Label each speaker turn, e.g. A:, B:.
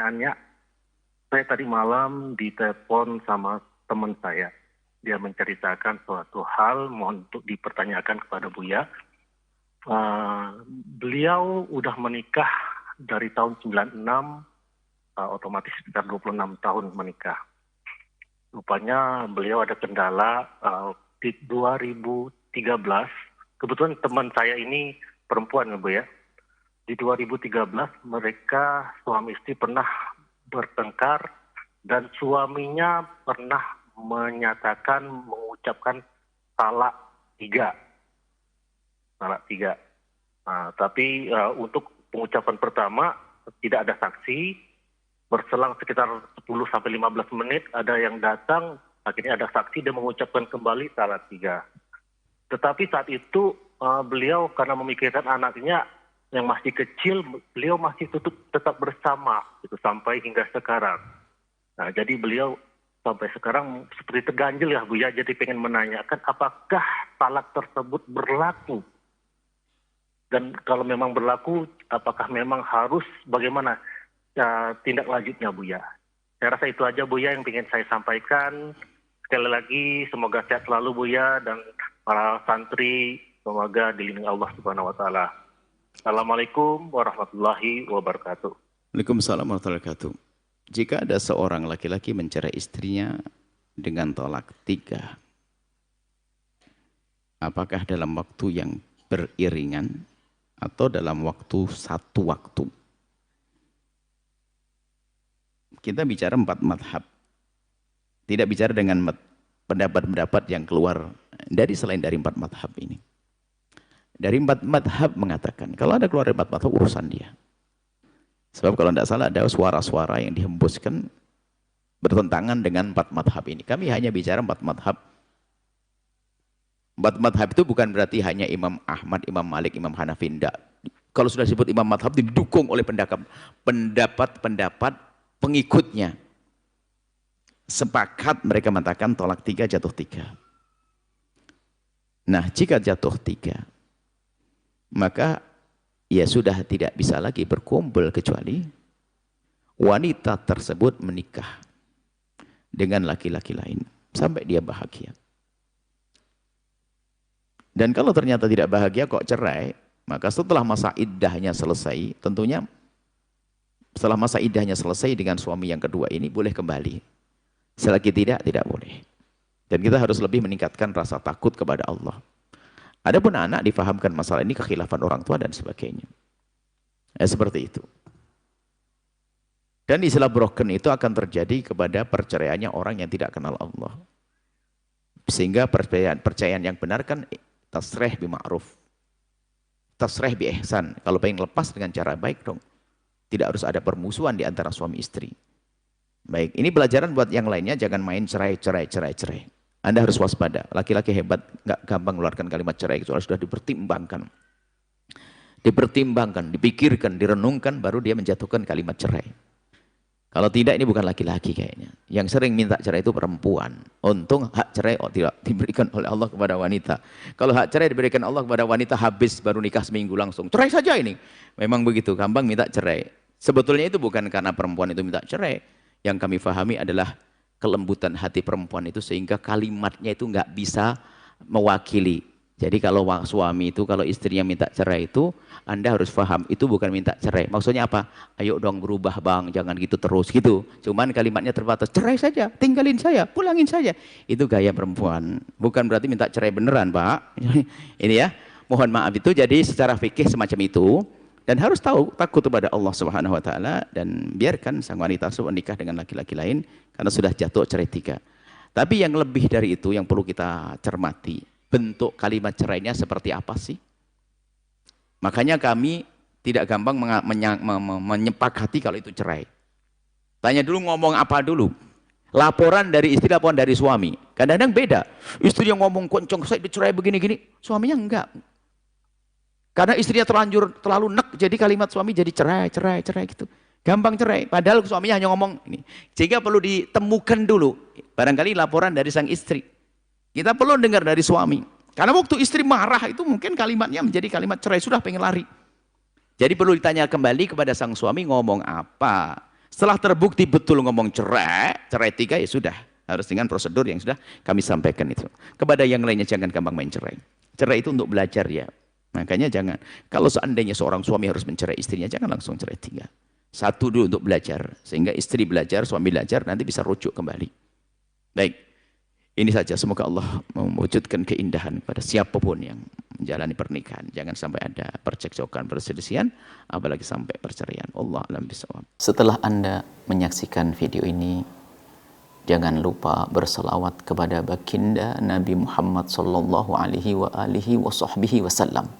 A: pertanyaannya, saya tadi malam ditelepon sama teman saya. Dia menceritakan suatu hal, mohon untuk dipertanyakan kepada Buya. Beliau udah menikah dari tahun 96, otomatis sekitar 26 tahun menikah. Rupanya beliau ada kendala di 2013. Kebetulan teman saya ini perempuan ya Bu ya. Di 2013 mereka suami istri pernah bertengkar dan suaminya pernah mengucapkan talak 3. Tapi untuk pengucapan pertama tidak ada saksi. Berselang sekitar 10-15 menit ada yang datang, akhirnya ada saksi dan mengucapkan kembali talak 3. Tetapi saat itu beliau karena memikirkan anaknya yang masih kecil, beliau masih tetap bersama itu sampai hingga sekarang. Nah, jadi beliau sampai sekarang seperti terganjil ya Bu ya, jadi pengen menanyakan apakah talak tersebut berlaku? Dan kalau memang berlaku, apakah memang harus bagaimana tindak lanjutnya Bu ya? Saya rasa itu aja Bu ya yang ingin saya sampaikan. Sekali lagi semoga sehat selalu Bu ya, dan para santri semoga dilindungi Allah Subhanahu wa taala. Assalamualaikum warahmatullahi wabarakatuh.
B: Waalaikumsalam warahmatullahi wabarakatuh. Jika ada seorang laki-laki mencerai istrinya dengan talak 3, apakah dalam waktu yang beriringan atau dalam satu waktu? Kita bicara 4 madhab. Tidak bicara dengan pendapat-pendapat yang keluar selain dari 4 madhab ini. Dari 4 madhab mengatakan, kalau ada keluar dari 4 madhab, urusan dia. Sebab kalau tidak salah ada suara-suara yang dihembuskan bertentangan dengan 4 madhab ini. Kami hanya bicara 4 madhab. 4 madhab itu bukan berarti hanya Imam Ahmad, Imam Malik, Imam Hanafi. Tidak. Kalau sudah disebut Imam madhab, didukung oleh pendapat-pendapat pengikutnya. Sepakat mereka mengatakan tolak 3, jatuh 3. Nah, jika jatuh 3, maka ya sudah tidak bisa lagi berkumpul kecuali wanita tersebut menikah dengan laki-laki lain sampai dia bahagia. Dan kalau ternyata tidak bahagia kok cerai, maka setelah masa iddahnya selesai, tentunya setelah masa iddahnya selesai dengan suami yang kedua ini boleh kembali. Selagi tidak boleh. Dan kita harus lebih meningkatkan rasa takut kepada Allah. Adapun anak difahamkan masalah ini kekhilafan orang tua dan sebagainya. Seperti itu. Dan istilah broken itu akan terjadi kepada perceraiannya orang yang tidak kenal Allah. Sehingga percayaan yang benar kan tasrih bi ma'ruf. Tasrih bi ihsan. Kalau pengen lepas dengan cara baik dong. Tidak harus ada permusuhan di antara suami istri. Baik, ini pelajaran buat yang lainnya, jangan main cerai. Anda harus waspada. Laki-laki hebat nggak gampang mengeluarkan kalimat cerai, soalnya sudah dipertimbangkan. Dipikirkan, direnungkan, baru dia menjatuhkan kalimat cerai. Kalau tidak, ini bukan laki-laki kayaknya. Yang sering minta cerai itu perempuan. Untung hak cerai tidak diberikan oleh Allah kepada wanita. Kalau hak cerai diberikan Allah kepada wanita, habis baru nikah seminggu langsung. Cerai saja ini. Memang begitu, gampang minta cerai. Sebetulnya itu bukan karena perempuan itu minta cerai. Yang kami fahami adalah kelembutan hati perempuan itu sehingga kalimatnya itu nggak bisa mewakili. Jadi kalau suami itu, kalau istrinya minta cerai itu, Anda harus paham, itu bukan minta cerai. Maksudnya apa? Ayo dong berubah bang, jangan gitu terus gitu. Cuman kalimatnya terbatas, cerai saja, tinggalin saya, pulangin saja. Itu gaya perempuan. Bukan berarti minta cerai beneran Pak. Ini ya, mohon maaf itu jadi secara fikih semacam itu. Dan harus takut kepada Allah Subhanahu wa taala dan biarkan sang wanita tersebut menikah dengan laki-laki lain karena sudah jatuh cerai 3. Tapi yang lebih dari itu yang perlu kita cermati, bentuk kalimat cerainya seperti apa sih? Makanya kami tidak gampang menyepakati kalau itu cerai. Tanya dulu ngomong apa dulu. Laporan dari istri, laporan dari suami. Kadang-kadang beda. Istri yang ngomong koncong saya dicerai begini-gini, suaminya enggak. Karena istrinya terlalu nek, jadi kalimat suami jadi cerai gitu. Gampang cerai, padahal suaminya hanya ngomong ini. Sehingga perlu ditemukan dulu, barangkali laporan dari sang istri. Kita perlu dengar dari suami. Karena waktu istri marah itu mungkin kalimatnya menjadi kalimat cerai, sudah pengen lari. Jadi perlu ditanya kembali kepada sang suami ngomong apa. Setelah terbukti betul ngomong cerai 3 ya sudah. Harus dengan prosedur yang sudah kami sampaikan itu. Kepada yang lainnya jangan gampang main cerai. Cerai itu untuk belajar ya. Makanya jangan. Kalau seandainya seorang suami harus mencerai istrinya, jangan langsung cerai 3. Satu dulu untuk belajar. Sehingga istri belajar, suami belajar, nanti bisa rujuk kembali. Baik. Ini saja. Semoga Allah mewujudkan keindahan pada siapapun yang menjalani pernikahan. Jangan sampai ada percekcokan, perselisihan, apalagi sampai perceraian. Allah a'lam bishawab. Setelah Anda menyaksikan video ini, jangan lupa berselawat kepada baginda Nabi Muhammad sallallahu alaihi wa alihi wa sahbihi wasallam.